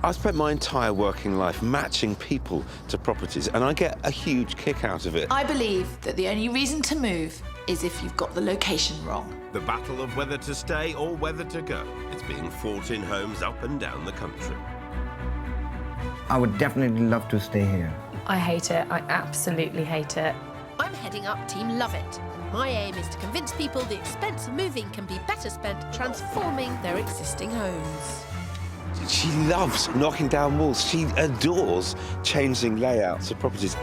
I've spent my entire working life matching people to properties, and I get a huge kick out of it. I believe that the only reason to move is if you've got the location wrong. The battle of whether to stay or whether to go. It's being fought in homes up and down the country. I would definitely love to stay here. I hate it. I absolutely hate it. I'm heading up Team Love It. My aim is to convince people the expense of moving can be better spent transforming their existing homes. She loves knocking down walls. She adores changing layouts of properties.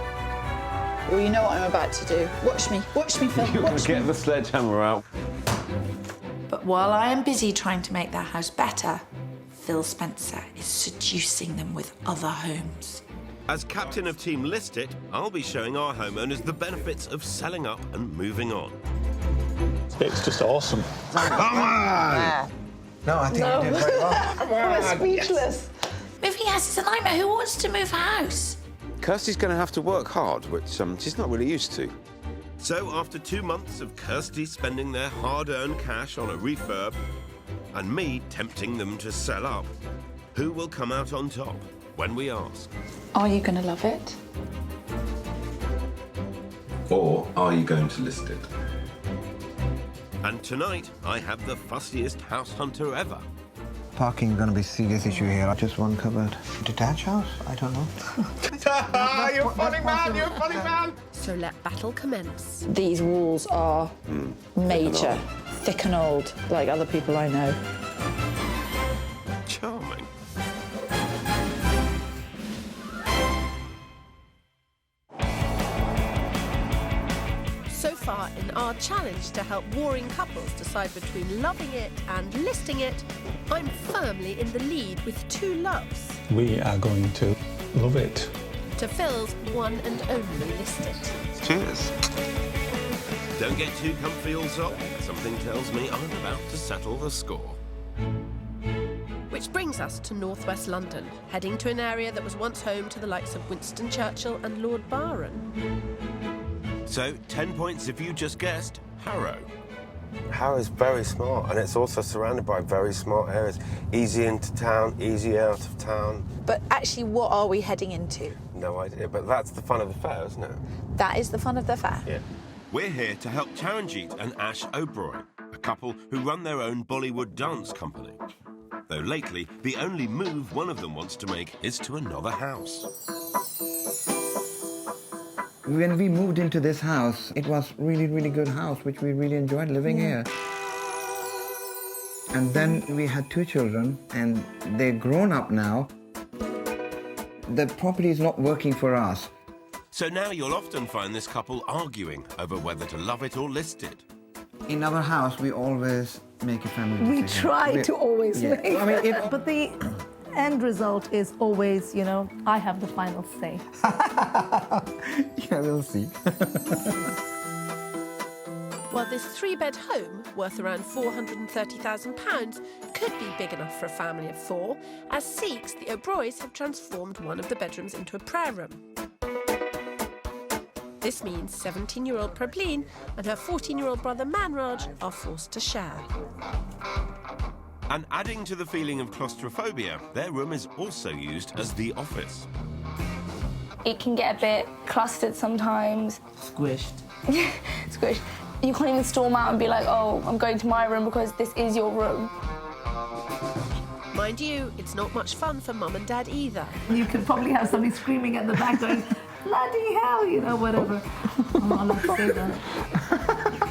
Well, you know what I'm about to do. Watch me, Phil, watch me. Get the sledgehammer out. But while I am busy trying to make their house better, Phil Spencer is seducing them with other homes. As captain of Team List It, I'll be showing our homeowners the benefits of selling up and moving on. It's just awesome. Come on! No, I think you did very well. I'm speechless. Moving house is a nightmare. Who wants to move house? Kirstie's going to have to work hard, which she's not really used to. So after 2 months of Kirstie spending their hard-earned cash on a refurb and me tempting them to sell up, who will come out on top when we ask? Are you going to love it? Or are you going to list it? And tonight, I have the fussiest house hunter ever. Parking gonna be a serious issue here. Just one cupboard. Detached house? I don't know. You're a funny man, you're a funny man! So let battle commence. These walls are major, thick and old, like other people I know. Charming. So far in our challenge to help warring couples decide between loving it and listing it, I'm firmly in the lead with 2 loves. We are going to love it. To Phil's one and only list it. Cheers. Don't get too comfy, Allsopp. Something tells me I'm about to settle the score. Which brings us to northwest London, heading to an area that was once home to the likes of Winston Churchill and Lord Byron. So, 10 points if you just guessed Harrow. Harrow is very smart, and it's also surrounded by very smart areas. Easy into town, easy out of town. But actually, what are we heading into? No idea, but that's the fun of the fair, isn't it? That is the fun of the fair. Yeah. We're here to help Charanjit and Ash O'Brien, a couple who run their own Bollywood dance company. Though lately, the only move one of them wants to make is to another house. When we moved into this house, it was really, really good house, which we really enjoyed living here. And then we had 2 children, and they're grown up now. The property is not working for us. So now you'll often find this couple arguing over whether to love it or list it. In our house, we always make a family decision. We try to always make I mean, but the end result is always, you know, I have the final say. Yeah, we'll see. While this 3-bed home, worth around £430,000, could be big enough for a family of 4, as Sikhs, the O'Broys have transformed one of the bedrooms into a prayer room. This means 17-year-old Prableen and her 14-year-old brother Manraj are forced to share. And adding to the feeling of claustrophobia, their room is also used as the office. It can get a bit clustered sometimes. Squished. Squished. You can't even storm out and be like, oh, I'm going to my room because this is your room. Mind you, it's not much fun for Mum and Dad either. You could probably have somebody screaming at the back going, bloody hell, you know, whatever. I'm not allowed to say that.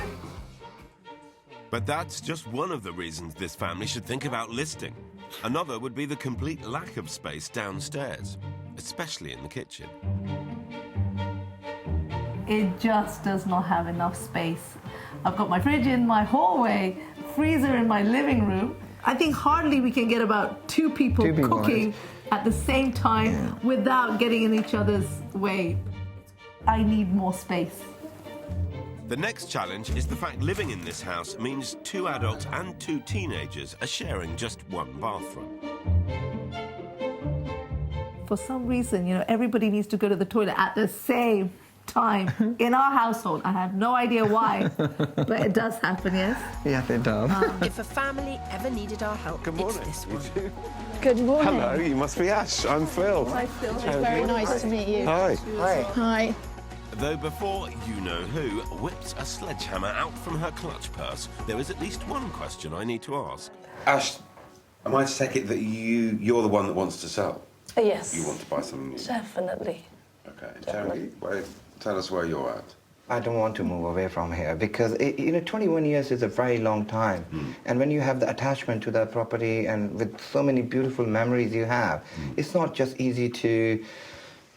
But that's just one of the reasons this family should think about listing. Another would be the complete lack of space downstairs, especially in the kitchen. It just does not have enough space. I've got my fridge in my hallway, freezer in my living room. I think hardly we can get about 2 people cooking at the same time without getting in each other's way. I need more space. The next challenge is the fact living in this house means 2 adults and 2 teenagers are sharing just 1 bathroom. For some reason, you know, everybody needs to go to the toilet at the same time in our household. I have no idea why, but it does happen, yes? Yes, it does. If a family ever needed our help, Good it's morning. this one. Good morning. Hello, you must be Ash. I'm Phil. Hi, Phil. It's very nice to meet you. Hi. Hi. Though before you-know-who whips a sledgehammer out from her clutch purse, there is at least one question I need to ask. Ash, am I to take it that you're the one that wants to sell? Yes. You want to buy something new? Definitely. Okay. Tell us where you're at. I don't want to move away from here because, 21 years is a very long time. And when you have the attachment to the property and with so many beautiful memories you have, it's not just easy to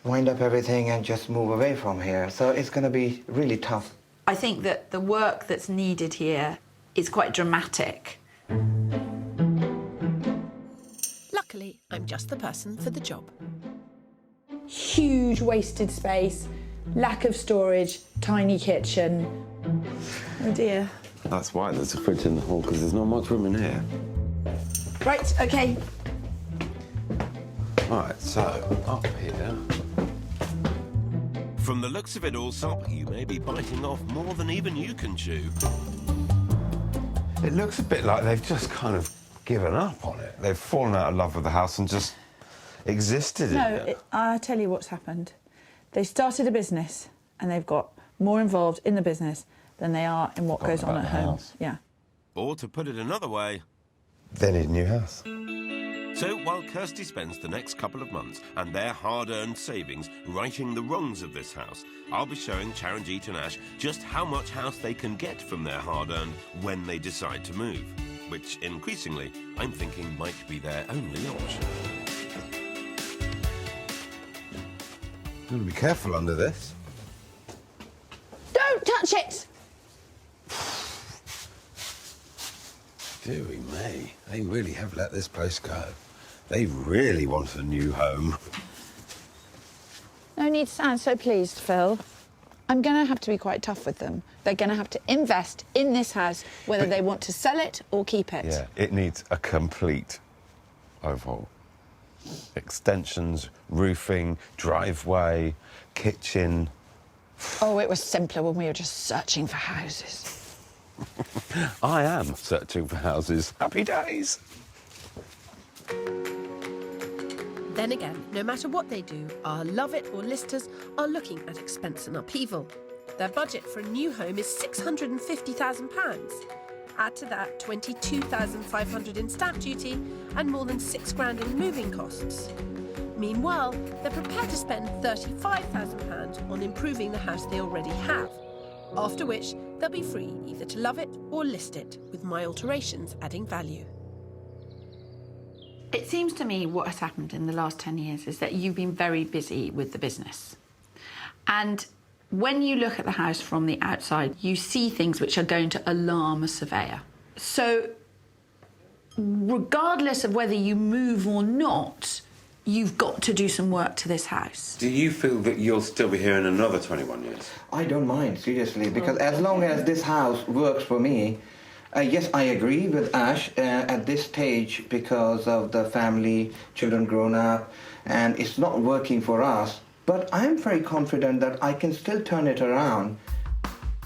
wind up everything and just move away from here. So it's going to be really tough. I think that the work that's needed here is quite dramatic. Luckily, I'm just the person for the job. Huge wasted space, lack of storage, tiny kitchen. Oh dear. That's why there's a fridge in the hall, because there's not much room in here. Right, OK. Right, so up here. From the looks of it, Allsopp, you may be biting off more than even you can chew. It looks a bit like they've just kind of given up on it. They've fallen out of love with the house and just existed in it. I'll tell you what's happened. They started a business and they've got more involved in the business than they are in what goes on at home. Yeah. Or to put it another way, They need a new house. so while Kirstie spends the next couple of months and their hard-earned savings righting the wrongs of this house, I'll be showing Charanjit and Ash just how much house they can get from their hard-earned when they decide to move, which increasingly I'm thinking might be their only option. You've got to be careful under this. Don't touch it! Deary me, they really have let this place go. They really want a new home. No need to sound so pleased, Phil. I'm going to have to be quite tough with them. They're going to have to invest in this house, whether they want to sell it or keep it. Yeah, it needs a complete overhaul. Extensions, roofing, driveway, kitchen. Oh, it was simpler when we were just searching for houses. I am searching for houses. Happy days. Then again, no matter what they do, our love it or listers are looking at expense and upheaval. Their budget for a new home is £650,000. Add to that £22,500 in stamp duty and more than £6,000 in moving costs. Meanwhile, they're prepared to spend £35,000 on improving the house they already have, after which they'll be free either to love it or list it, with my alterations adding value. It seems to me what has happened in the last 10 years is that you've been very busy with the business. And when you look at the house from the outside, you see things which are going to alarm a surveyor. So, regardless of whether you move or not, you've got to do some work to this house. Do you feel that you'll still be here in another 21 years? I don't mind, seriously, because as long as this house works for me, yes, I agree with Ash at this stage because of the family, children grown up, and it's not working for us. But I'm very confident that I can still turn it around.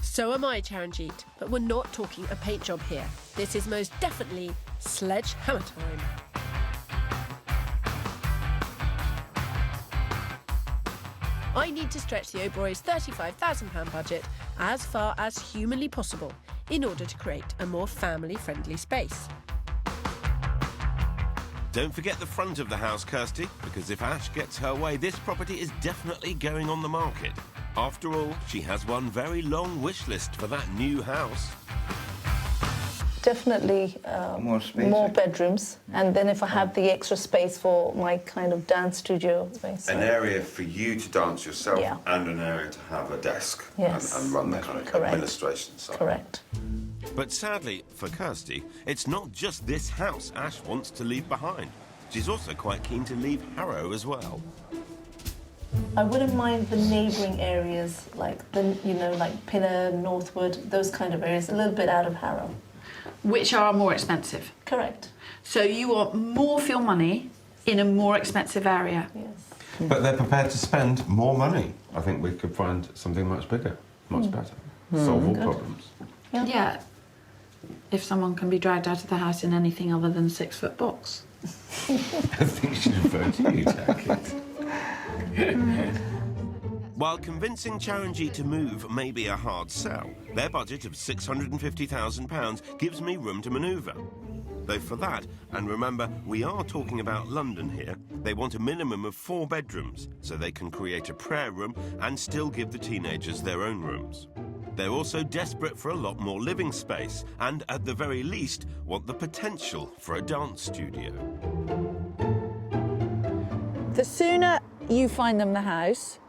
So am I, Charanjit, but we're not talking a paint job here. This is most definitely sledgehammer time. I need to stretch the O'Broys' £35,000 budget as far as humanly possible in order to create a more family-friendly space. Don't forget the front of the house, Kirstie, because if Ash gets her way, this property is definitely going on the market. After all, she has one very long wish list for that new house. Definitely More space. more bedrooms, and then if I have the extra space for my kind of dance studio space. An area for you to dance yourself Yeah. and an area to have a desk Yes. and run the kind of Correct. administration side. Correct. But sadly, for Kirstie, it's not just this house Ash wants to leave behind. She's also quite keen to leave Harrow as well. I wouldn't mind the neighbouring areas, like like Pinner, Northwood, those kind of areas, a little bit out of Harrow. Which are more expensive. Correct. So you want more for your money in a more expensive area. Yes. But they're prepared to spend more money. I think we could find something much bigger, much better. Solve all problems. Yeah. If someone can be dragged out of the house in anything other than a 6-foot box. I think she referred to you, Jackie. While convincing Charanjit to move may be a hard sell, their budget of £650,000 gives me room to manoeuvre. Though for that, and remember, we are talking about London here, they want a minimum of 4 bedrooms, so they can create a prayer room and still give the teenagers their own rooms. They're also desperate for a lot more living space, and at the very least, want the potential for a dance studio. The sooner you find them the house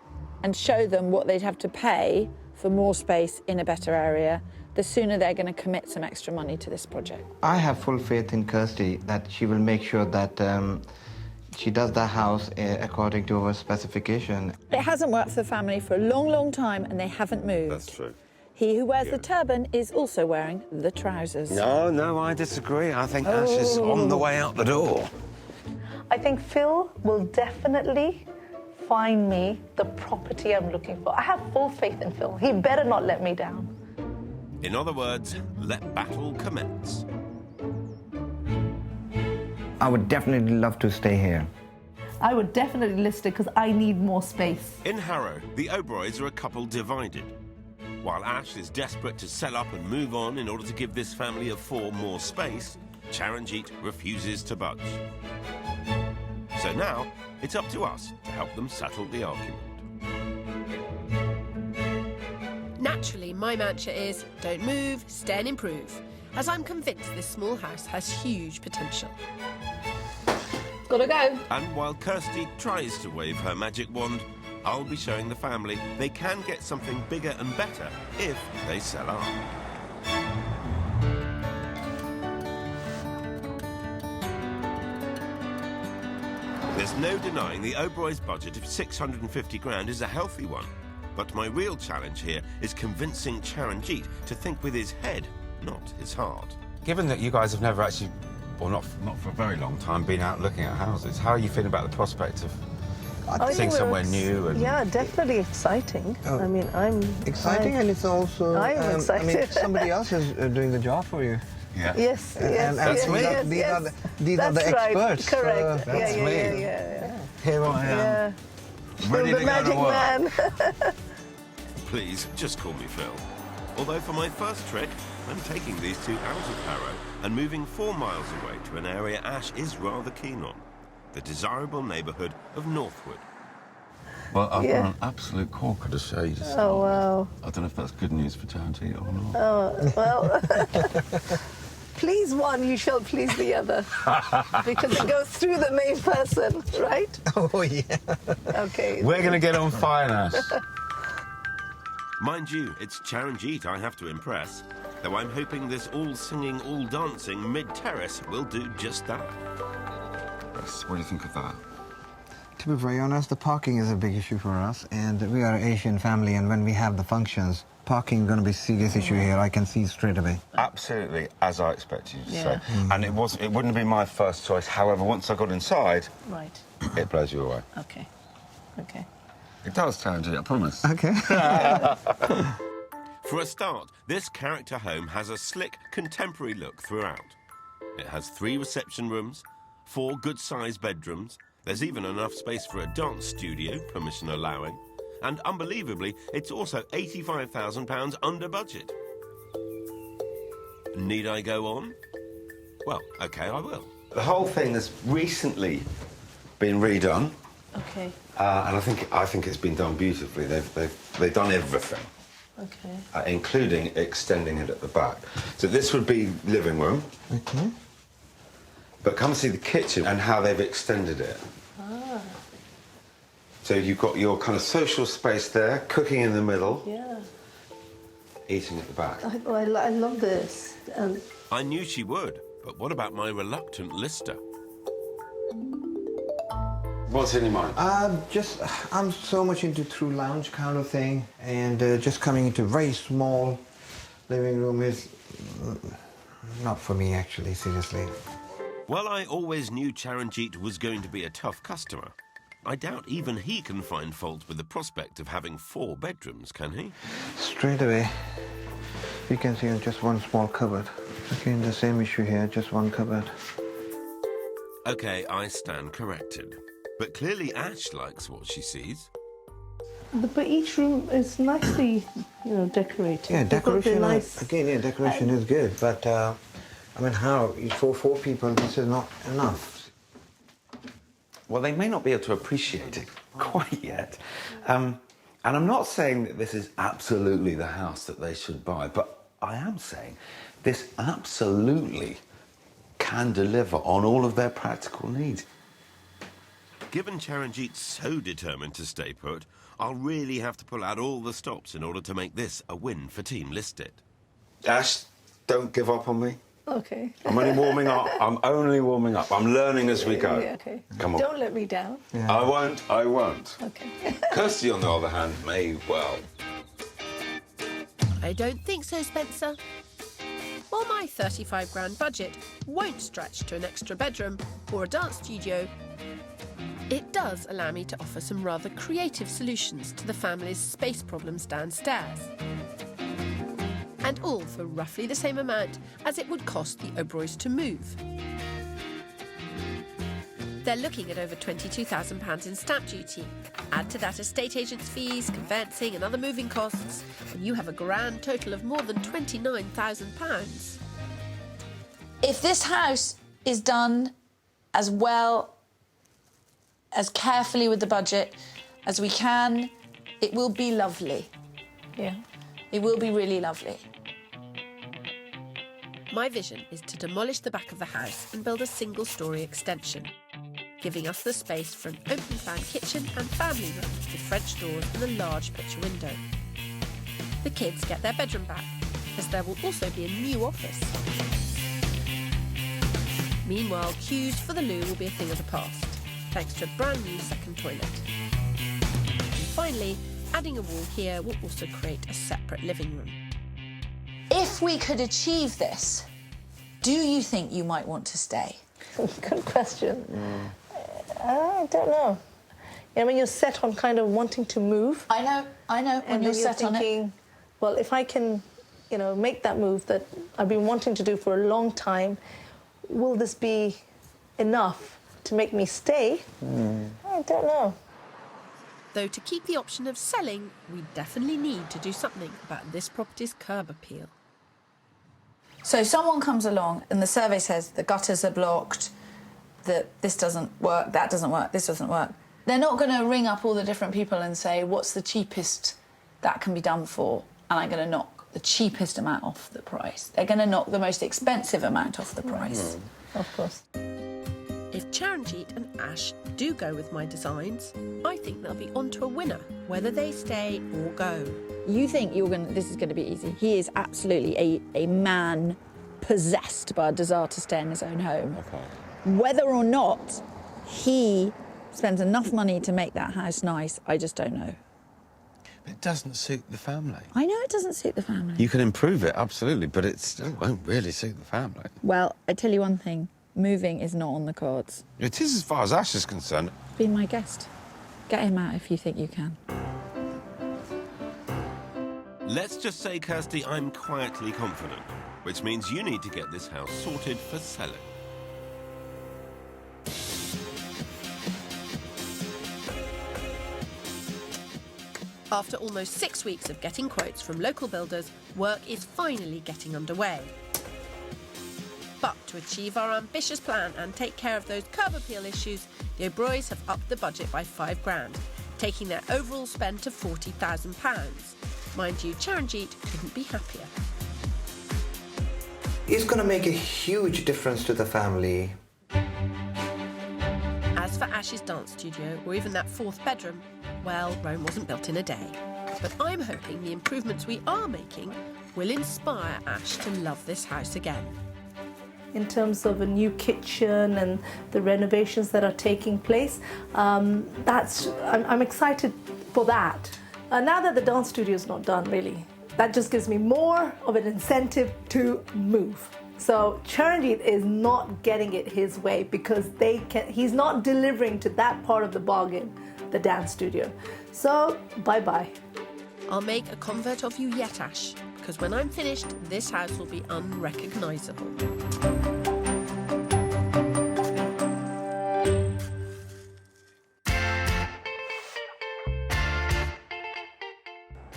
and show them what they'd have to pay for more space in a better area, the sooner they're going to commit some extra money to this project. I have full faith in Kirstie that she will make sure that she does the house according to her specification. It hasn't worked for the family for a long, long time, and they haven't moved. That's true. He who wears the turban is also wearing the trousers. No, I disagree. I think Ash is on the way out the door. I think Phil will definitely find me the property I'm looking for. I have full faith in Phil. He better not let me down. In other words, let battle commence. I would definitely love to stay here. I would definitely list it because I need more space. In Harrow, the Oberoys are a couple divided. While Ash is desperate to sell up and move on in order to give this family of 4 more space, Charanjit refuses to budge. So now, it's up to us to help them settle the argument. Naturally, my mantra is don't move, stay and improve, as I'm convinced this small house has huge potential. Gotta go. And while Kirstie tries to wave her magic wand, I'll be showing the family they can get something bigger and better if they sell up. There's no denying the Oberoy's budget of 650 grand is a healthy one. But my real challenge here is convincing Charanjit to think with his head, not his heart. Given that you guys have never actually, or not for a very long time, been out looking at houses, how are you feeling about the prospect of seeing somewhere new? And... Yeah, definitely exciting. I mean, I'm... Exciting, and it's also... I'm excited. I mean, somebody else is doing the job for you. Yeah. Yes, And That's me. These are the experts. Correct. That's Yeah. Here I am, Yeah. ready The to go magic to work. man. Please, just call me Phil. Although for my first trick, I'm taking these 2 out of Harrow and moving 4 miles away to an area Ash is rather keen on, the desirable neighbourhood of Northwood. Well, I've Yeah. got an absolute corker to show you. Oh, wow. I don't know if that's good news for Charanjit or not. Oh, well... Please one, you shall please the other. Because it goes through the main person, right? Oh, yeah. Okay. We're going to get on fire now. Mind you, it's Charanjit I have to impress, though I'm hoping this all-singing, all-dancing mid-terrace will do just that. What do you think of that? To be very honest, the parking is a big issue for us, and we are an Asian family, and when we have the functions, parking is going to be a serious issue here. I can see straight away. Absolutely, as I expected you to say. Yeah. And it wouldn't have been my first choice. However, once I got inside, Right. it blows you away. Okay. Okay. It does, Charanjit, I promise. Okay. For a start, this character home has a slick, contemporary look throughout. It has 3 reception rooms, 4 good-sized bedrooms, there's even enough space for a dance studio, permission allowing, and unbelievably, it's also £85,000 under budget. Need I go on? Well, OK, I will. The whole thing has recently been redone, Okay. and I think it's been done beautifully. They've done everything, Okay. including extending it at the back. So this would be living room. Okay. But come see the kitchen and how they've extended it. Ah. So you've got your kind of social space there, cooking in the middle, Yeah. eating at the back. I love this. I knew she would, but what about my reluctant lister? What's in your mind? I'm so much into through lounge kind of thing, and just coming into very small living room is not for me, actually, seriously. Well, I always knew Charanjit was going to be a tough customer. I doubt even he can find fault with the prospect of having 4 bedrooms, can he? Straight away, you can see just one small cupboard. Again, the same issue here, just one cupboard. OK, I stand corrected. But clearly Ash likes what she sees. But each room is nicely, decorated. Yeah, decoration. Nice. Again, yeah, decoration is good, but I mean, how for 4 people this is not enough. Well, they may not be able to appreciate it quite yet. And I'm not saying that this is absolutely the house that they should buy, but I am saying this absolutely can deliver on all of their practical needs. Given Charanjit's so determined to stay put, I'll really have to pull out all the stops in order to make this a win for Team Listed. Ash, don't give up on me. Okay. I'm only warming up. I'm only warming up. I'm learning as we go. Yeah, okay. Come on. Don't let me down. Yeah. I won't. Okay. Kirstie, on the other hand, may well. I don't think so, Spencer. While my 35 grand budget won't stretch to an extra bedroom or a dance studio, it does allow me to offer some rather creative solutions to the family's space problems downstairs. And all for roughly the same amount as it would cost the O'Broys to move. They're looking at over £22,000 in stamp duty. Add to that estate agents' fees, conveyancing and other moving costs, and you have a grand total of more than £29,000. If this house is done as well, as carefully with the budget as we can, it will be lovely. Yeah. It will be really lovely. My vision is to demolish the back of the house and build a single-storey extension, giving us the space for an open-plan kitchen and family room with French doors and a large picture window. The kids get their bedroom back, as there will also be a new office. Meanwhile, queues for the loo will be a thing of the past, thanks to a brand new second toilet. And finally, adding a wall here will also create a separate living room. If we could achieve this, do you think you might want to stay? Good question. I don't know. When you're set on kind of wanting to move. I know. When you're set on it. Well, if I can, make that move that I've been wanting to do for a long time, will this be enough to make me stay? I don't know. Though to keep the option of selling, we definitely need to do something about this property's curb appeal. So someone comes along and the survey says the gutters are blocked, that this doesn't work, that doesn't work, this doesn't work. They're not going to ring up all the different people and say, what's the cheapest that can be done for? And I'm going to knock the cheapest amount off the price. They're going to knock the most expensive amount off the price. Of course. If Charanjit and Ash do go with my designs, I think they'll be onto a winner, whether they stay or go. You think this is going to be easy. He is absolutely a man possessed by a desire to stay in his own home. Okay. Whether or not he spends enough money to make that house nice, I just don't know. But it doesn't suit the family. I know it doesn't suit the family. You can improve it, absolutely, but it still won't really suit the family. Well, I tell you one thing, moving is not on the cards. It is as far as Ash is concerned. Be my guest. Get him out if you think you can. Let's just say, Kirstie, I'm quietly confident, which means you need to get this house sorted for selling. After almost 6 weeks of getting quotes from local builders, work is finally getting underway. But to achieve our ambitious plan and take care of those curb appeal issues, the O'Broys have upped the budget by £5,000, taking their overall spend to £40,000. Mind you, Charanjit couldn't be happier. It's going to make a huge difference to the family. As for Ash's dance studio, or even that 4th bedroom, well, Rome wasn't built in a day. But I'm hoping the improvements we are making will inspire Ash to love this house again. In terms of a new kitchen and the renovations that are taking place, I'm excited for that. Now that the dance studio is not done, really, that just gives me more of an incentive to move. So Charanjit is not getting it his way because he's not delivering to that part of the bargain, the dance studio. So bye-bye. I'll make a convert of you yet, Ash, because when I'm finished, this house will be unrecognisable.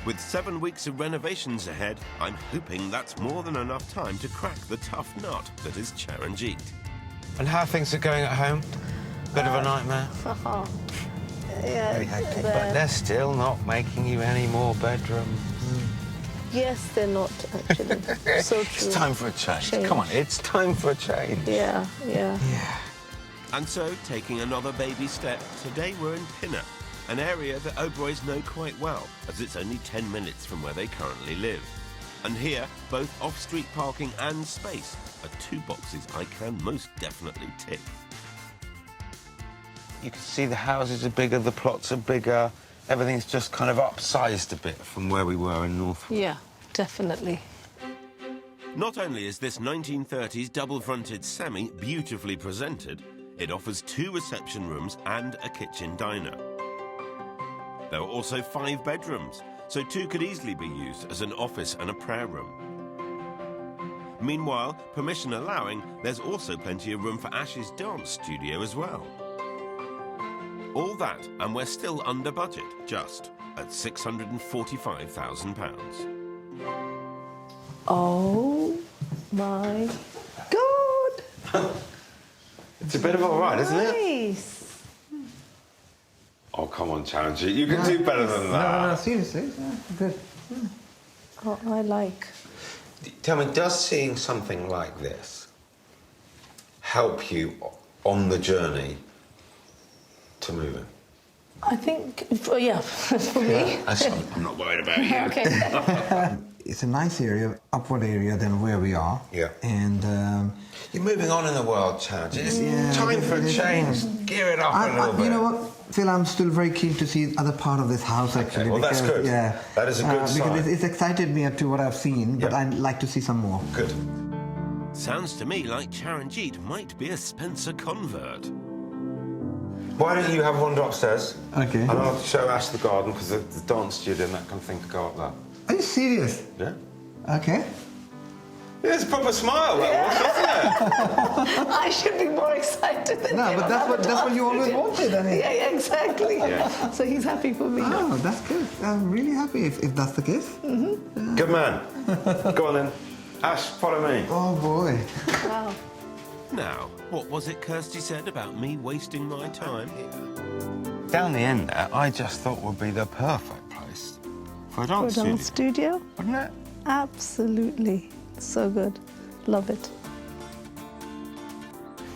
With 7 weeks of renovations ahead, I'm hoping that's more than enough time to crack the tough nut that is Charanjit. And how things are going at home? Bit of a nightmare. Yeah, Very hectic. But they're still not making you any more bedrooms. Yes, they're not actually. So true. It's time for a change. Come on, it's time for a change. Yeah. And so, taking another baby step, today we're in Pinner, an area that O'Broys know quite well, as it's only 10 minutes from where they currently live. And here, both off-street parking and space are 2 boxes I can most definitely tick. You can see the houses are bigger, the plots are bigger. Everything's just kind of upsized a bit from where we were in Norfolk. Yeah, definitely. Not only is this 1930s double-fronted semi beautifully presented, it offers 2 reception rooms and a kitchen diner. There are also 5 bedrooms, so 2 could easily be used as an office and a prayer room. Meanwhile, permission allowing, there's also plenty of room for Ash's dance studio as well. All that, and we're still under budget, just at £645,000. Oh my God! It's a bit of a ride, isn't it? Nice. Oh, come on, Charanjit. You can do better than that. No, seriously. Yeah, good. Oh, I like. Tell me, does seeing something like this help you on the journey to moving? I think, for me. I'm not worried about you. Okay. It's a nice area, upward area than where we are. Yeah. And you're moving on in the world, Charanjit. It's time for a change. Gear it up a little bit. You know what, Phil, I'm still very keen to see other part of this house, actually. Okay, well, that's good. Yeah. That is a good sign. Because it's excited me to what I've seen, but I'd like to see some more. Good. Sounds to me like Charanjit might be a Spencer convert. Why don't you have a wander upstairs? Okay. And I'll show Ash the garden, because the dance studio and that kind of thing could go up there. Are you serious? Yeah. Okay. Yeah, it's a proper smile, that was, isn't it? I should be more excited than No, him but that's what you always wanted, I mean. Yeah, exactly. Yeah. So he's happy for me. Oh, that's good. I'm really happy if that's the case. Mm-hmm. Good man. Go on then. Ash, follow me. Oh, boy. Wow. Now, what was it Kirstie said about me wasting my time? Down the end there, I just thought would be the perfect place for a dance studio. Wouldn't it? Absolutely. So good. Love it.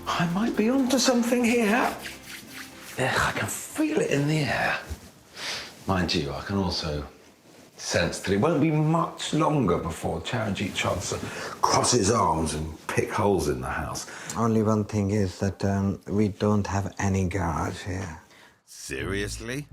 I might be onto something here. Yeah, I can feel it in the air. Mind you, I can also sense that it won't be much longer before Charanjit tries to cross his arms and pick holes in the house. Only one thing is that we don't have any garage here. Seriously?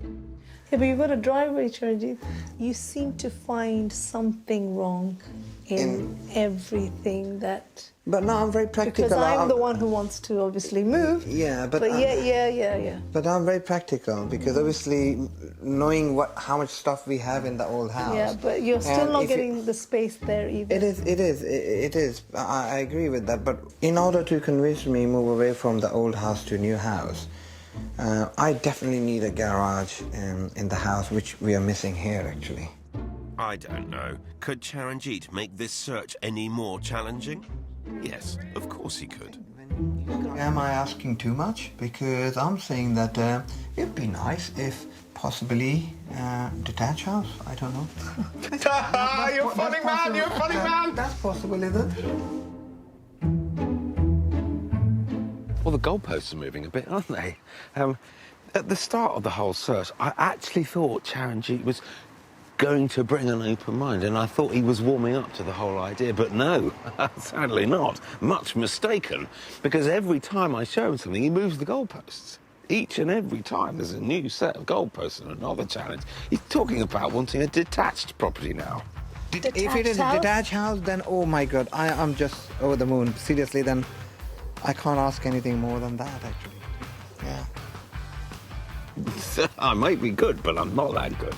Yeah, but you've got a driveway, Charanjit. You seem to find something wrong in everything that... But no, I'm very practical. Because I'm the one who wants to obviously move. Yeah, but yeah. But I'm very practical because obviously knowing how much stuff we have in the old house. Yeah, but you're still not getting the space there either. It is. I agree with that. But in order to convince me move away from the old house to a new house, I definitely need a garage in the house, which we are missing here actually. I don't know. Could Charanjit make this search any more challenging? Yes, of course he could. Am I asking too much? Because I'm saying that it'd be nice if possibly detached house. I don't know. You're a funny man, you're a funny man. That's possible, is it? Well, the goalposts are moving a bit, aren't they? At the start of the whole search, I actually thought Charanjit was going to bring an open mind, and I thought he was warming up to the whole idea, but no, sadly not. Much mistaken, because every time I show him something, he moves the goalposts. Each and every time there's a new set of goalposts and another challenge. He's talking about wanting a detached property now. If it is a detached house, then oh my God, I'm just over the moon. Seriously, then I can't ask anything more than that, actually. Yeah. I might be good, but I'm not that good.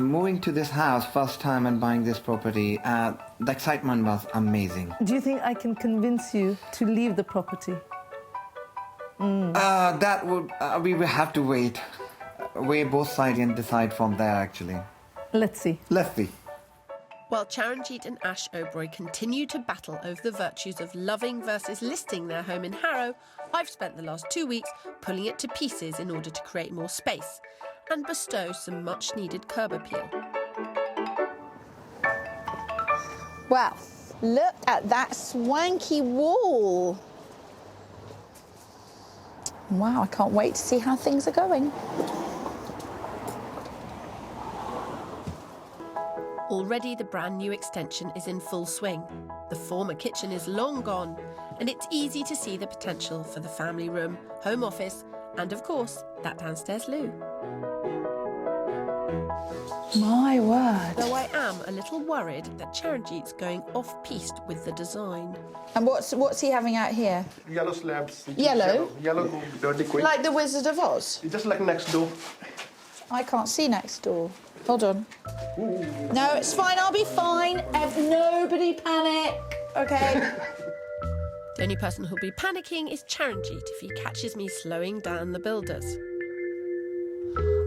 Moving to this house first time and buying this property, the excitement was amazing. Do you think I can convince you to leave the property? That would we will have to weigh both sides and decide from there. Actually, Let's see. let's see. While Charanjit and Ash O'Broy continue to battle over the virtues of loving versus listing their home in Harrow, I've spent the last 2 weeks pulling it to pieces in order to create more space and bestow some much-needed curb appeal. Wow, look at that swanky wall. Wow, I can't wait to see how things are going. Already the brand new extension is in full swing. The former kitchen is long gone, and it's easy to see the potential for the family room, home office, and of course, that downstairs loo. My word. Though I am a little worried that Charanjit's going off-piste with the design. And what's he having out here? Yellow slabs. Yellow? Yellow dirty quick. Like the Wizard of Oz? Just like next door. I can't see next door. Hold on. No, it's fine, I'll be fine. Nobody panic, okay? The only person who'll be panicking is Charanjit if he catches me slowing down the builders.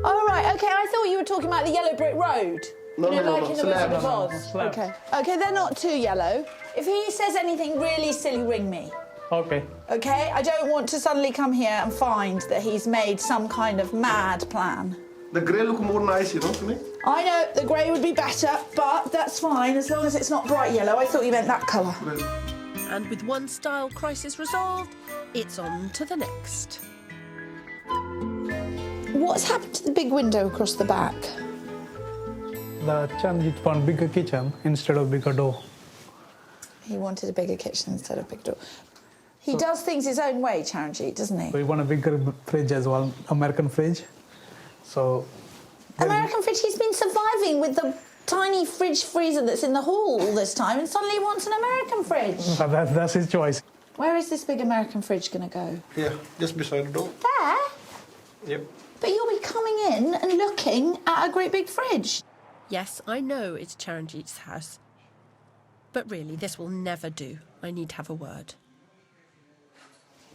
All right, okay, I thought you were talking about the yellow brick road. No, you know, no, like no, in the slabs. Wizard of Oz. Slabs. Okay. Okay, they're not too yellow. If he says anything really silly, ring me. Okay. Okay? I don't want to suddenly come here and find that he's made some kind of mad plan. The grey look more nice, you know, to me. I know the grey would be better, but that's fine as long as it's not bright yellow. I thought you meant that colour. And with one style crisis resolved, it's on to the next. What's happened to the big window across the back? The Charanjit want bigger kitchen instead of bigger door. He wanted a bigger kitchen instead of a big door. He does things his own way, Charanjit, doesn't he? So we want a bigger fridge as well, American fridge. So American fridge, he's been surviving with the tiny fridge freezer that's in the hall all this time, and suddenly he wants an American fridge. that's his choice. Where is this big American fridge going to go? Yeah, just beside the door. There? Yep. But you'll be coming in and looking at a great big fridge. Yes, I know it's Charanjit's house. But really, this will never do. I need to have a word.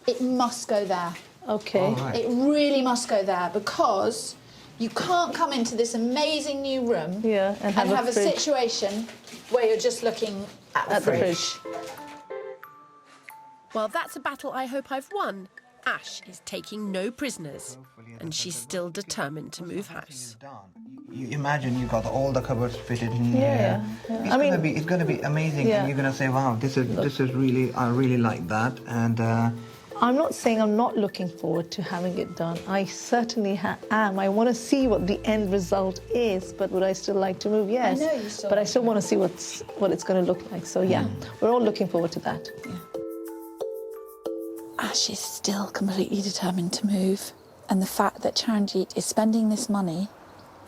It must go there. Okay. Right. It really must go there because you can't come into this amazing new room and have a fridge. situation where you're just looking at the fridge. Well, that's a battle I hope I've won. Ash is taking no prisoners, and she's still determined to move house. You imagine you got all the cupboards fitted in Yeah, here. yeah. It's gonna be amazing, Yeah. and you're gonna say, "Wow, this is really, I really like that." And I'm not saying I'm not looking forward to having it done. I certainly am. I want to see what the end result is, but would I still like to move? Yes. I know you still But I like still want to see what it's going to look like. So yeah, we're all looking forward to that. Yeah. Ash is still completely determined to move. And the fact that Charanjit is spending this money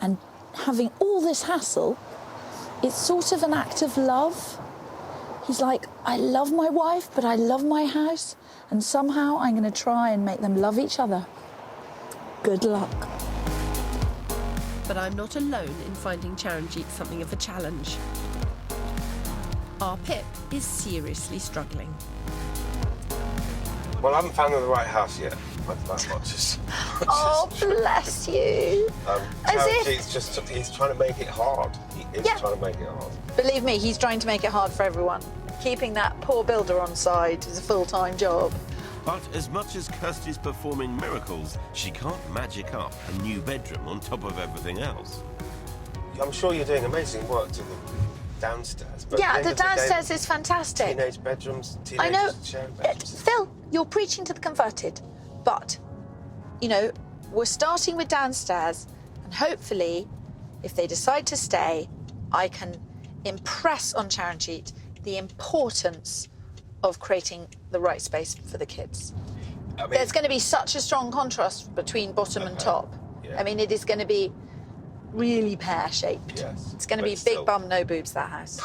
and having all this hassle, it's sort of an act of love. He's like, I love my wife, but I love my house, and somehow I'm going to try and make them love each other. Good luck. But I'm not alone in finding Charanjit something of a challenge. Our Pip is seriously struggling. Well, I haven't found the right house yet. That much is. Oh, bless you. He's trying to make it hard. He is trying to make it hard. Believe me, he's trying to make it hard for everyone. Keeping that poor builder on side is a full-time job. But as much as Kirstie's performing miracles, she can't magic up a new bedroom on top of everything else. I'm sure you're doing amazing work to the downstairs. But Yeah, at the end of day, downstairs is fantastic. Teenage bedrooms, I know. teenagers sharing bedrooms. Phil, you're preaching to the converted. But, you know, we're starting with downstairs, and hopefully, if they decide to stay, I can impress on Charanjit the importance of creating the right space for the kids. there's going to be such a strong contrast between bottom and top. Yeah. I mean, it is going to be really pear-shaped. Yes, It's going to but be still. big bum, no boobs, that house.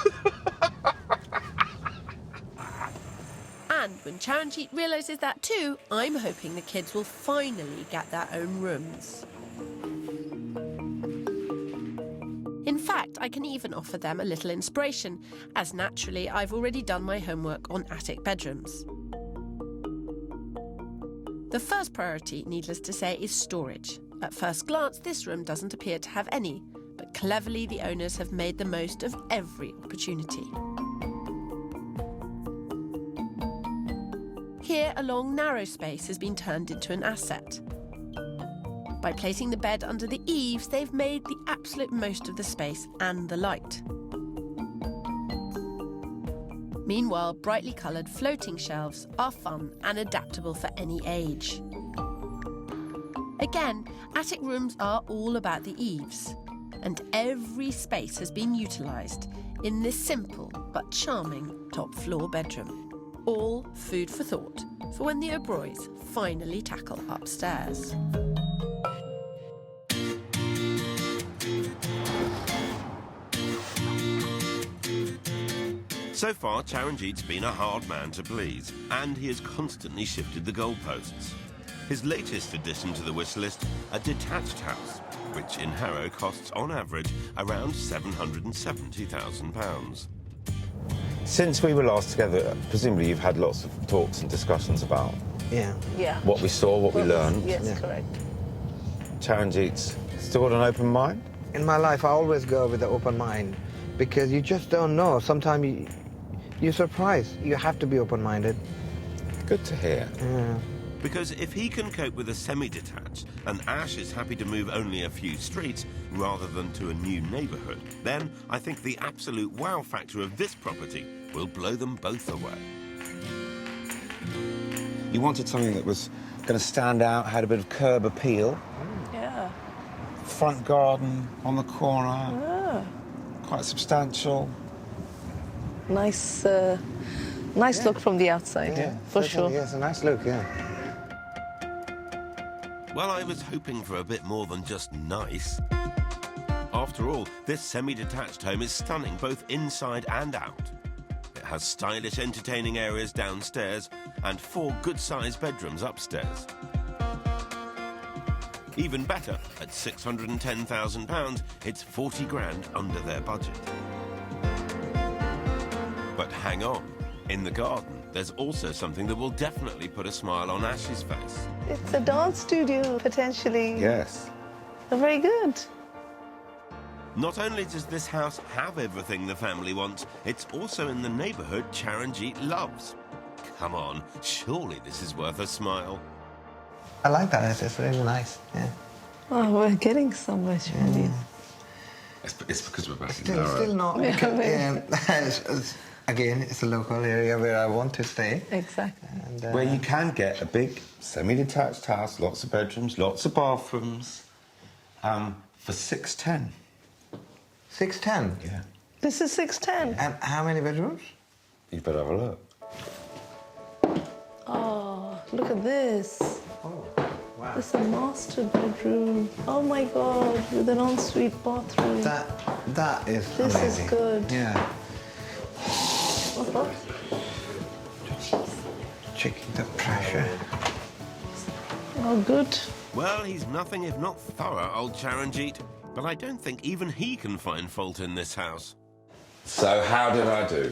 And when Charanjit realises that too, I'm hoping the kids will finally get their own rooms. In fact, I can even offer them a little inspiration, as naturally I've already done my homework on attic bedrooms. The first priority, needless to say, is storage. At first glance, this room doesn't appear to have any, but cleverly the owners have made the most of every opportunity. Here, a long, narrow space has been turned into an asset. By placing the bed under the eaves, they've made the absolute most of the space and the light. Meanwhile, brightly coloured floating shelves are fun and adaptable for any age. Again, attic rooms are all about the eaves, and every space has been utilised in this simple but charming top floor bedroom. All food for thought for when the O'Broys finally tackle upstairs. So far, Charanjit's been a hard man to please, and he has constantly shifted the goalposts. His latest addition to the wish list, a detached house, which in Harrow costs on average around £770,000. Since we were last together, presumably you've had lots of talks and discussions about Yeah. Yeah. what we saw, what we learned. Yes, Yeah. correct. Charanjit's still got an open mind? In my life, I always go with an open mind because you just don't know. Sometimes you're surprised. You have to be open-minded. Good to hear. Yeah. Because if he can cope with a semi-detached and Ash is happy to move only a few streets rather than to a new neighbourhood, then I think the absolute wow factor of this property will blow them both away. You wanted something that was going to stand out, had a bit of curb appeal. Yeah. Front garden on the corner, Ah. quite substantial. Nice, nice look from the outside, for sure. Yeah, it's a nice look, yeah. Well, I was hoping for a bit more than just nice. After all, this semi-detached home is stunning both inside and out. It has stylish entertaining areas downstairs and 4 good-sized bedrooms upstairs. Even better, at £610,000, it's 40 grand under their budget. But hang on, in the garden, there's also something that will definitely put a smile on Ash's face. It's a dance studio, potentially. Yes. Very good. Not only does this house have everything the family wants, it's also in the neighbourhood Charanjit loves. Come on, surely this is worth a smile. I like that. It's really nice, yeah. Oh, we're getting somewhere, Charlie. It's because we're back in Still not. Yeah, Because, maybe. again, it's a local area where I want to stay. Exactly. And, Where you can get a big semi-detached house, lots of bedrooms, lots of bathrooms, for $610. 610. Yeah. This is 610. And how many bedrooms? You better have a look. Oh, look at this. Oh, wow. This is a master bedroom. Oh my God, with an ensuite bathroom. That is This amazing. is good. Yeah. Uh-huh. Checking the pressure. Oh, good. Well, he's nothing if not thorough, old Charanjit. But I don't think even he can find fault in this house. So how did I do?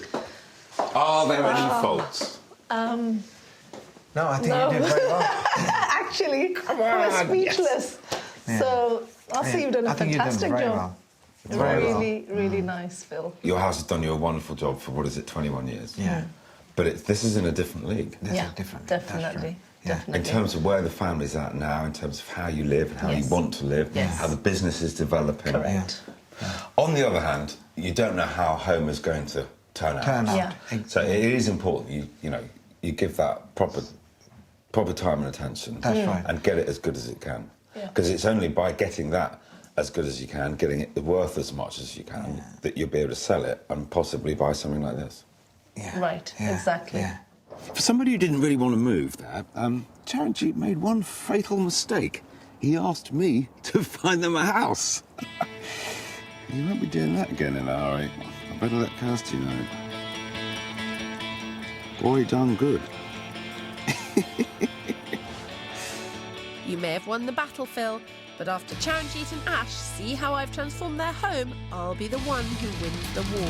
Are there any faults? No, I think No. you did very well. Actually, Come we're on, speechless. Yeah. So I'll say you've done a I think fantastic you did very job. well. Very well. Really, really nice, Phil. Your house has done you a wonderful job for, what is it, 21 years? Yeah. But this is in a different league. This Yeah, is different. definitely. That's right. Yeah. Definitely. In terms of where the family's at now, in terms of how you live and how Yes. you want to live, Yes. how the business is developing. Correct. On the other hand, you don't know how a home is going to turn out. Turn out. Yeah. So it is important you give that proper time and attention. That's right. And get it as good as it can. Yeah. Because it's only by getting that as good as you can, getting it worth as much as you can, that you'll be able to sell it and possibly buy something like this. Yeah. Right, Yeah. exactly. Yeah. For somebody who didn't really want to move there, Charanjit made one fatal mistake. He asked me to find them a house. You won't be doing that again in a hurry. I better let Kirstie know. Boy done good. You may have won the battle, Phil, but after Charanjit and Ash see how I've transformed their home, I'll be the one who wins the war.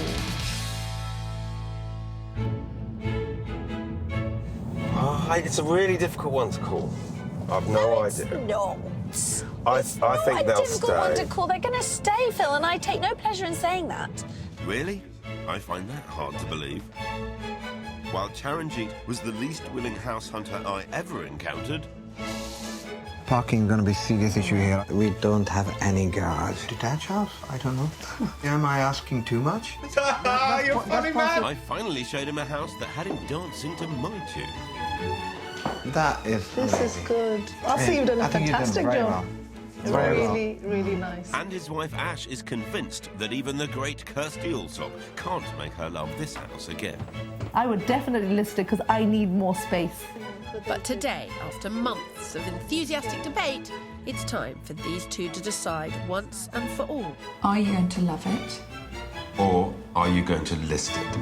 It's a really difficult one to call. I've no idea. No. I think they'll difficult one to stay. call. They're going to stay, Phil, and I take no pleasure in saying that. Really? I find that hard to believe. While Charanjit was the least willing house hunter I ever encountered, Parking is going to be a serious issue here. We don't have any garage. Detached house? I don't know. Am I asking too much? You're funny, man. I finally showed him a house that had him dancing to my tune. That is This amazing. is good. I think you've done a fantastic very job. well. Very well. Really, really nice. And his wife Ash is convinced that even the great Kirstie Allsopp can't make her love this house again. I would definitely list it because I need more space. But today, after months of enthusiastic debate, it's time for these two to decide once and for all. Are you going to love it? Or are you going to list it?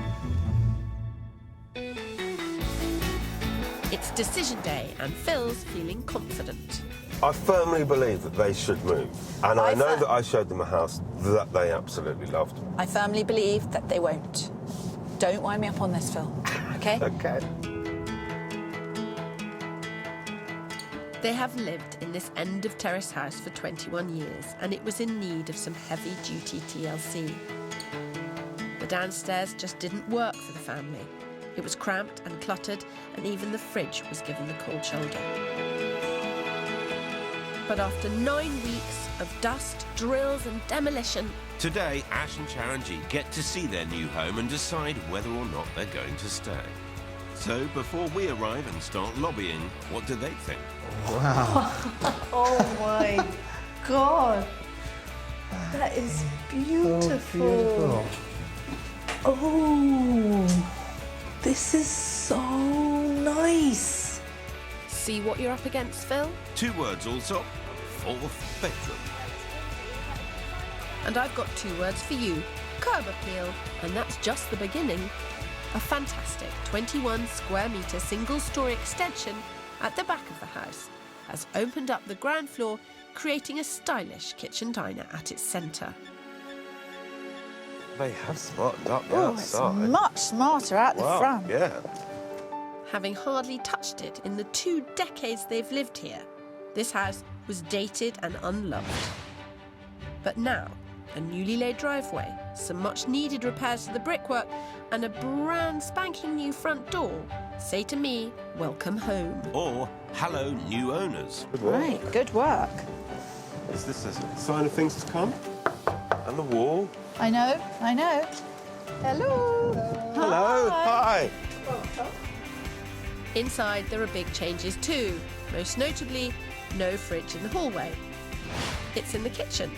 It's decision day, and Phil's feeling confident. I firmly believe that they should move. And I know that I showed them a house that they absolutely loved. I firmly believe that they won't. Don't wind me up on this, Phil. Okay? Okay. They have lived in this end of terrace house for 21 years, and it was in need of some heavy-duty TLC. The downstairs just didn't work for the family. It was cramped and cluttered, and even the fridge was given the cold shoulder. But after 9 weeks of dust, drills and demolition... Today, Ash and Charanjit get to see their new home and decide whether or not they're going to stay. So, before we arrive and start lobbying, what do they think? Wow. Oh my God. That is beautiful. So beautiful. Oh, this is so nice. See what you're up against, Phil? 2 words also, 4th bedroom. And I've got 2 words for you. Curb appeal, and that's just the beginning. A fantastic 21 square metre single-storey extension at the back of the house has opened up the ground floor, creating a stylish kitchen diner at its centre. They have smartened up the Oh, it's outside. much smarter at the Wow, front. yeah. Having hardly touched it in the 2 decades they've lived here, this house was dated and unloved. But now, a newly laid driveway, some much-needed repairs to the brickwork, and a brand spanking new front door say to me, welcome home. Or, hello, new owners. Good work. Right, good work. Is this a sign of things to come? And the wall? I know. Hello. Hello. Hi. Inside, there are big changes too. Most notably, no fridge in the hallway. It's in the kitchen.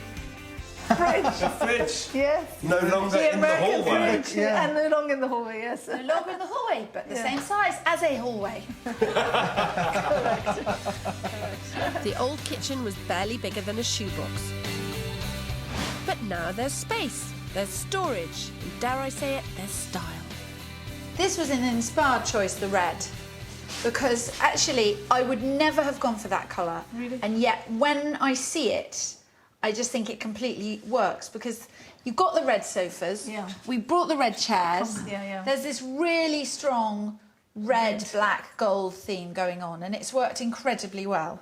Fridge. Fridge. Yes. No longer in the hallway. Fridge. Yeah. And no longer in the hallway, yes. No longer in the hallway, but the same size as a hallway. The old kitchen was barely bigger than a shoebox. But now there's space, there's storage, and dare I say it, there's style. This was an inspired choice, the red, because actually I would never have gone for that colour. Really? And yet when I see it, I just think it completely works because you've got the red sofas. Yeah. We brought the red chairs. Yeah. There's this really strong red, black, gold theme going on, and it's worked incredibly well.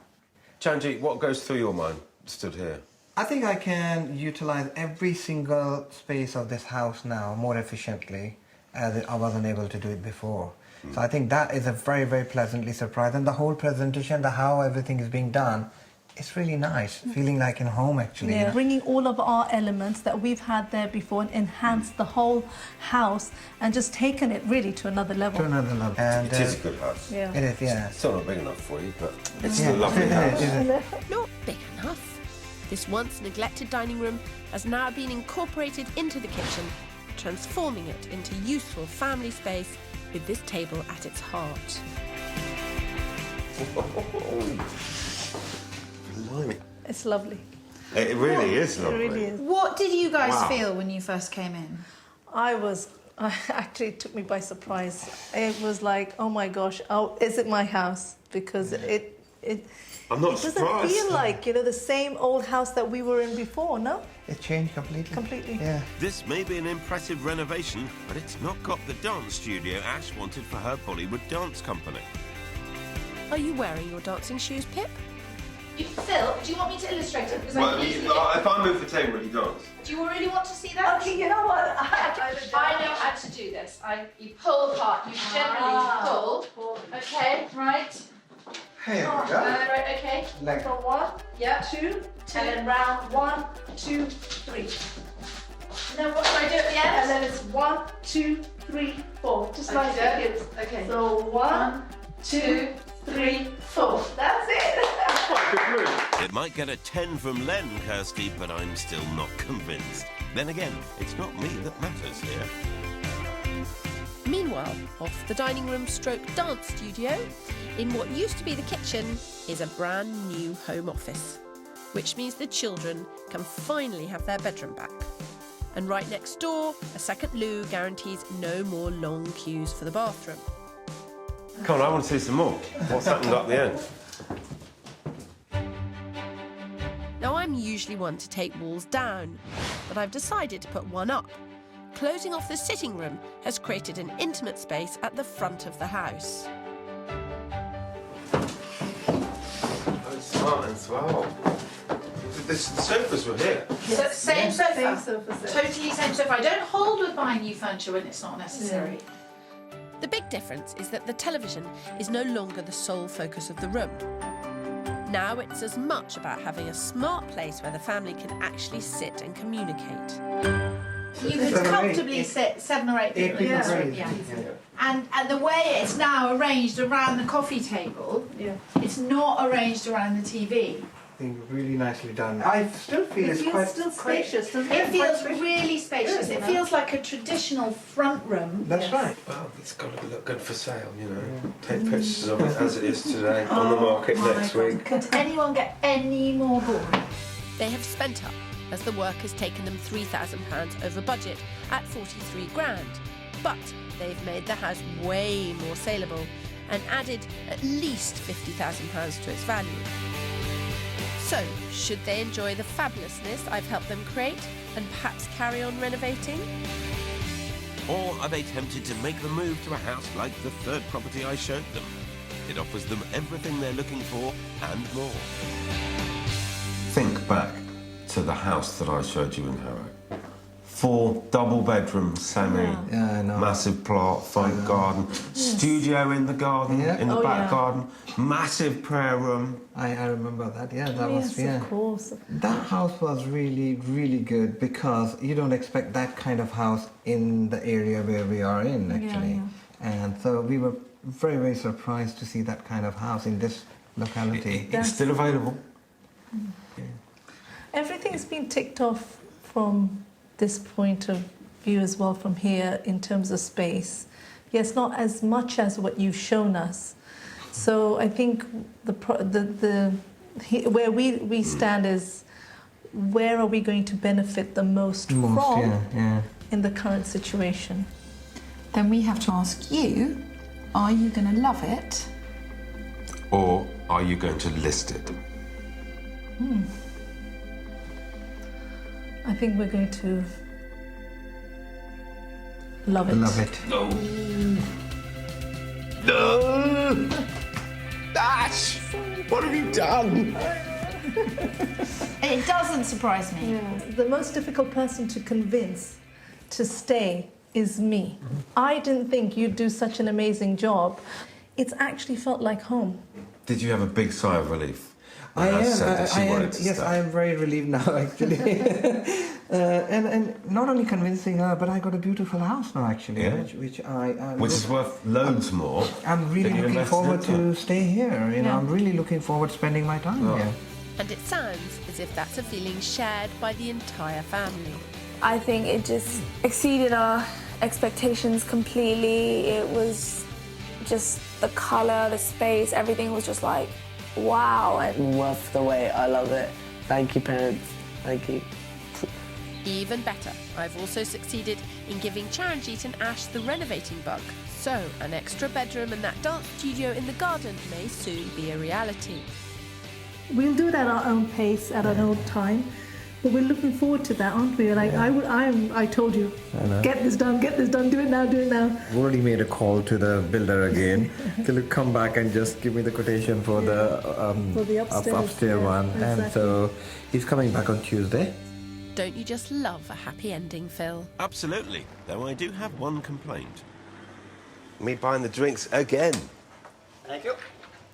Charanjit, what goes through your mind stood here? I think I can utilize every single space of this house now more efficiently as I wasn't able to do it before. So I think that is a very, very pleasantly surprised. And the whole presentation, how everything is being done, it's really nice. Feeling like in home, actually. Yeah, You know? bringing all of our elements that we've had there before and enhanced the whole house and just taken it really to another level. To another level. And, It is a good house. Yeah. It is, yeah. It's still not big enough for you, but it's Yeah. a lovely house. Not big enough. This once neglected dining room has now been incorporated into the kitchen, transforming it into useful family space with this table at its heart. Blimey. It's lovely. It really is It lovely. really is. What did you guys Wow. feel when you first came in? Actually, it took me by surprise. It was like, oh my gosh, is it my house? Because it I'm not doesn't surprised. feel like, the same old house that we were in before, no? It changed completely. Completely. Yeah. This may be an impressive renovation, but it's not got the dance studio Ash wanted for her Bollywood dance company. Are you wearing your dancing shoes, Pip? Phil, do you want me to illustrate it? Because if I move the table, will you dance? do you really want to see that? Okay, you know what? I know how to do this. You pull apart. You generally pull. Okay, right. Here we go. Right, okay. Like From 1, Yeah. 2, and then round 1, 2, 3. And then what do I do at the end? And then it's 1, 2, 3, 4. Just like the kids. Okay. So 1, 2, 3, 4. That's it. It might get a 10 from Len, Kirstie, but I'm still not convinced. Then again, it's not me that matters here. Meanwhile, off the dining room stroke dance studio, in what used to be the kitchen, is a brand new home office, which means the children can finally have their bedroom back. And right next door, a second loo guarantees no more long queues for the bathroom. Come on, I want to see some more. What's happened at the end? Now, I'm usually one to take walls down, but I've decided to put one up. Closing off the sitting room has created an intimate space at the front of the house. Oh, smart as well. The sofas were here. Same sofa. Same sofa set. Totally same sofa. I don't hold with buying new furniture when it's not necessary. The big difference is that the television is no longer the sole focus of the room. Now it's as much about having a smart place where the family can actually sit and communicate. You could comfortably sit 7 or 8 people in this room. Yeah. And the way it's now arranged around the coffee table, it's not arranged around the TV. I think really nicely done. I still feel It feels still spacious, doesn't it? It feels really spacious. It feels like a traditional front room. That's right. Well, it's got to look good for sale, Take pictures of it as it is today, on the market next week. Could anyone get any more boring? They have spent up, as the work has taken them £3,000 over budget at 43 grand. But they've made the house way more saleable and added at least £50,000 to its value. So, should they enjoy the fabulousness I've helped them create and perhaps carry on renovating? Or are they tempted to make the move to a house like the third property I showed them? It offers them everything they're looking for and more. Think back to the house that I showed you in Harrow. 4 double bedroom semi, Yeah, I know. massive plot, front garden, studio in the garden, in the back garden, massive prayer room. I remember that. Yeah, that was Of course. That house was really, really good because you don't expect that kind of house in the area where we are in, actually. And so we were very, very surprised to see that kind of house in this locality. It's still available. Everything's been ticked off from this point of view as well from here in terms of space. Yes, not as much as what you've shown us. So I think where we stand is where are we going to benefit the most from in the current situation? Then we have to ask you, are you going to love it? Or are you going to list it? I think we're going to love it. Love it. No! No! Ash! What have you done? It doesn't surprise me. The most difficult person to convince to stay is me. I didn't think you'd do such an amazing job. It's actually felt like home. Did you have a big sigh of relief? I am. Yes, I am very relieved now, actually. and not only convincing her, but I got a beautiful house now, actually, which is worth loads more. I'm really looking forward to stay here. I'm really looking forward to spending my time here. And it sounds as if that's a feeling shared by the entire family. I think it just exceeded our expectations completely. It was just the colour, the space, everything was just like, wow. Worth the wait. I love it. Thank you, parents. Thank you. Even better, I've also succeeded in giving Charanjit and Ash the renovating bug. So, an extra bedroom and that dance studio in the garden may soon be a reality. We'll do it at our own pace, at our own time. But we're looking forward to that, aren't we? Like I told you, get this done, do it now. I've already made a call to the builder again. Can you come back and just give me the quotation for the upstairs one? Exactly. And so he's coming back on Tuesday. Don't you just love a happy ending, Phil? Absolutely, though I do have one complaint. Me buying the drinks again. Thank you.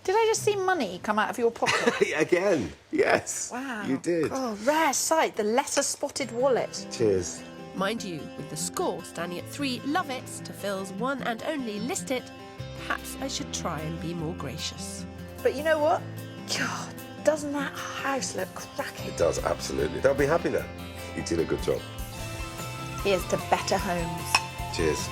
Did I just see money come out of your pocket? Again, yes. Wow. You did. Oh, rare sight, the letter-spotted wallet. Cheers. Mind you, with the score standing at 3 love it's to Phil's one and only list it, perhaps I should try and be more gracious. But you know what? God, doesn't that house look cracking? It does, absolutely. They'll be happy now. You did a good job. Here's to better homes. Cheers.